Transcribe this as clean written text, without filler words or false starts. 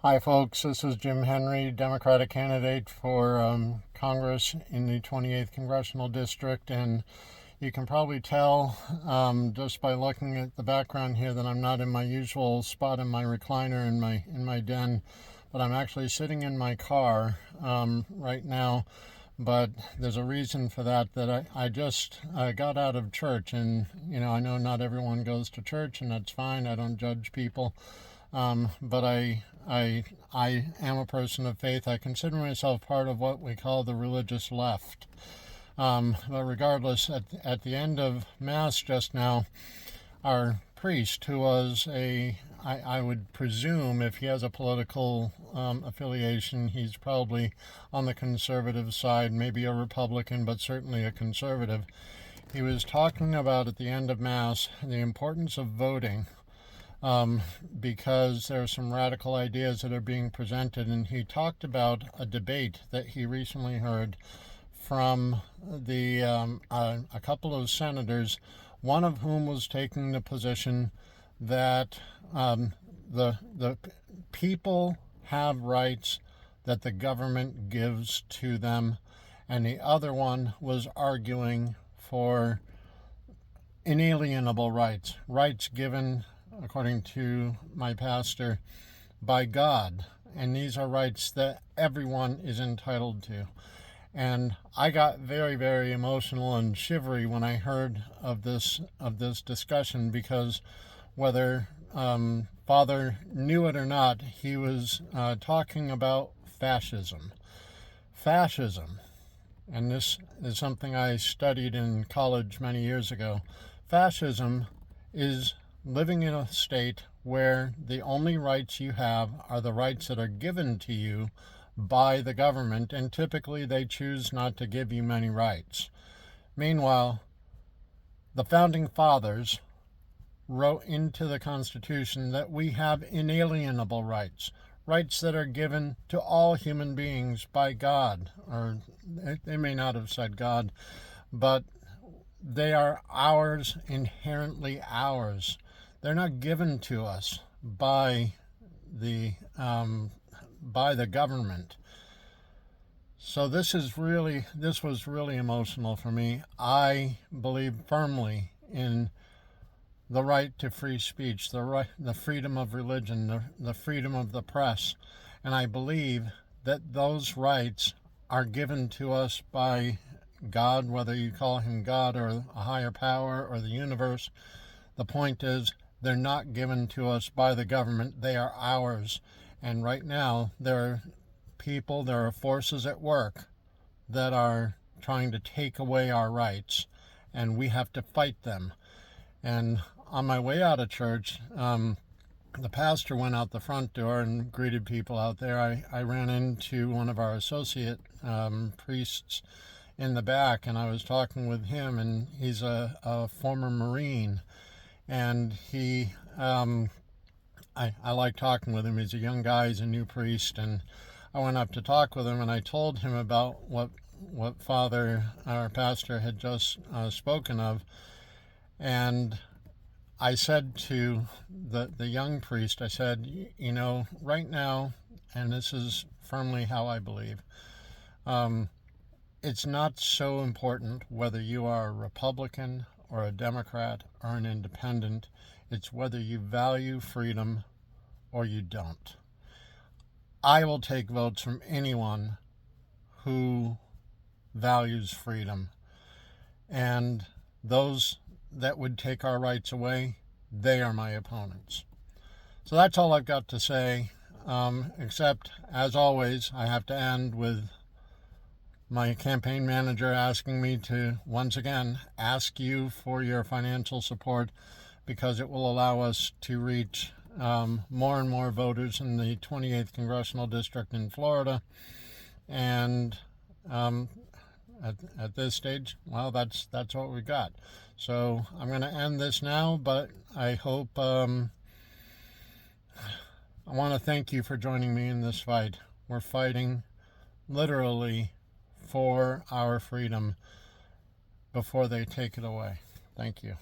Hi, folks. This is Jim Henry, Democratic candidate for Congress in the 28th Congressional District. And you can probably tell just by looking at the background here that I'm not in my usual spot in my recliner in my den, but I'm actually sitting in my car right now. But there's a reason for that I just got out of church. And, I know not everyone goes to church, and that's fine. I don't judge people. But I am a person of faith. I consider myself part of what we call the religious left. But regardless, at the end of Mass just now, our priest, who was I would presume if he has a political affiliation, he's probably on the conservative side, maybe a Republican, but certainly a conservative. He was talking about at the end of Mass the importance of voting. Because there are some radical ideas that are being presented, and he talked about a debate that he recently heard from a couple of senators, one of whom was taking the position that the people have rights that the government gives to them, and the other one was arguing for inalienable rights given, according to my pastor, by God. And these are rights that everyone is entitled to. And I got very, very emotional and shivery when I heard of this discussion, because whether Father knew it or not, he was talking about fascism. Fascism, and this is something I studied in college many years ago. Fascism is living in a state where the only rights you have are the rights that are given to you by the government, and typically they choose not to give you many rights. Meanwhile, the Founding Fathers wrote into the Constitution that we have inalienable rights that are given to all human beings by God, or they may not have said God, but they are ours, inherently ours. They're not given to us by the government. So this was really emotional for me. I believe firmly in the right to free speech, the freedom of religion, the freedom of the press, and I believe that those rights are given to us by God, whether you call him God or a higher power or the universe. The point is, they're not given to us by the government. They are ours. And right now, there are forces at work that are trying to take away our rights, and we have to fight them. And on my way out of church, the pastor went out the front door and greeted people out there. I ran into one of our associate priests in the back, and I was talking with him, and he's a former Marine. And I like talking with him. He's a young guy, he's a new priest, and I went up to talk with him, and I told him about what our pastor had just spoken of. And I said to the young priest, I said, right now, and this is firmly how I believe, it's not so important whether you are a Republican or a Democrat or an independent. It's whether you value freedom or you don't. I will take votes from anyone who values freedom. And those that would take our rights away, they are my opponents. So that's all I've got to say, except, as always, I have to end with my campaign manager asking me to, once again, ask you for your financial support, because it will allow us to reach more and more voters in the 28th Congressional District in Florida. And at this stage, well, that's what we got. So I'm going to end this now, but I hope I want to thank you for joining me in this fight. We're fighting literally for our freedom before they take it away. Thank you.